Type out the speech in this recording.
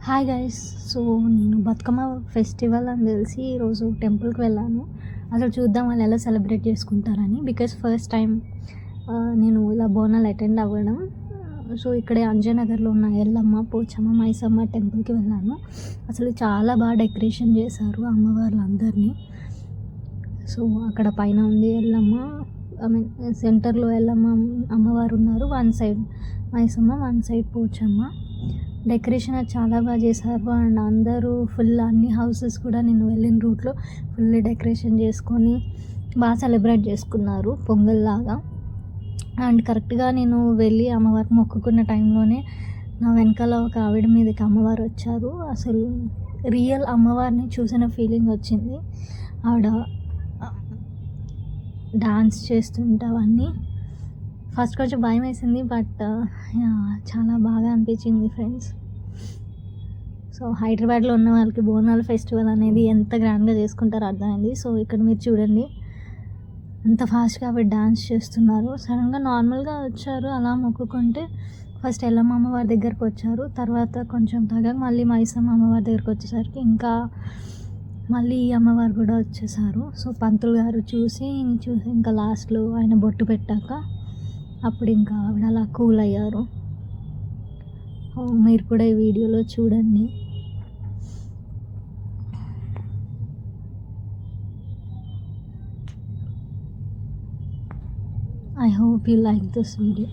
Hi guys. So నేను Bathukamma festival అని తెలిసి ఈరోజు టెంపుల్కి వెళ్ళాను. అసలు చూద్దాం వాళ్ళు ఎలా సెలబ్రేట్ చేసుకుంటారని. బికాస్ ఫస్ట్ టైం నేను ఇలా బోనాలు అటెండ్ అవ్వడం. సో ఇక్కడే అంజనగర్లో ఉన్న ఎల్లమ్మ, పోచమ్మ, మైసమ్మ టెంపుల్కి వెళ్ళాను. అసలు చాలా బాగా డెకరేషన్ చేశారు అమ్మవార్లందరినీ. సో అక్కడ పైన ఉంది ఎల్లమ్మ, ఐ మీన్ సెంటర్లో ఎల్లమ్మ అమ్మవారు ఉన్నారు. One side Maisamma, one side Pochamma. Decoration అది చాలా బాగా చేశారు. అండ్ అందరూ ఫుల్ అన్ని హౌసెస్ కూడా నేను వెళ్ళిన రూట్లో ఫుల్ డెకరేషన్ చేసుకొని బాగా సెలబ్రేట్ చేసుకున్నారు పొంగల్లాగా. అండ్ కరెక్ట్గా నేను వెళ్ళి అమ్మవారికి మొక్కుకున్న టైంలోనే నా వెనకాల ఒక ఆవిడ మీదకి అమ్మవారు వచ్చారు. అసలు రియల్ అమ్మవారిని చూసిన ఫీలింగ్ వచ్చింది. ఆవిడ డాన్స్ చేస్తుంటే అవన్నీ ఫస్ట్ కొంచెం భయం వేసింది, బట్ చాలా బాగా అనిపించింది ఫ్రెండ్స్. సో హైదరాబాద్లో ఉన్న వాళ్ళకి బోనాల ఫెస్టివల్ అనేది ఎంత గ్రాండ్గా చేసుకుంటారో అర్థమైంది. సో ఇక్కడ మీరు చూడండి అంత ఫాస్ట్గా అవి డాన్స్ చేస్తున్నారు. సడన్గా నార్మల్గా వచ్చారు, అలా మొక్కుకుంటే ఫస్ట్ ఎల్లమ్మ అమ్మవారి దగ్గరకు వచ్చారు. తర్వాత కొంచెం తగ్గ మళ్ళీ మైసమ్మ అమ్మవారి దగ్గరకు వచ్చేసరికి ఇంకా మళ్ళీ ఈ అమ్మవారు కూడా వచ్చేసారు. సో పంతులు గారు చూసి ఇంకా లాస్ట్లో ఆయన బొట్టు పెట్టాక అప్పుడు ఇంకా ఆవిడ అలా కూల్ అయ్యారు. మీరు కూడా ఈ వీడియోలో చూడండి. I hope you like this video.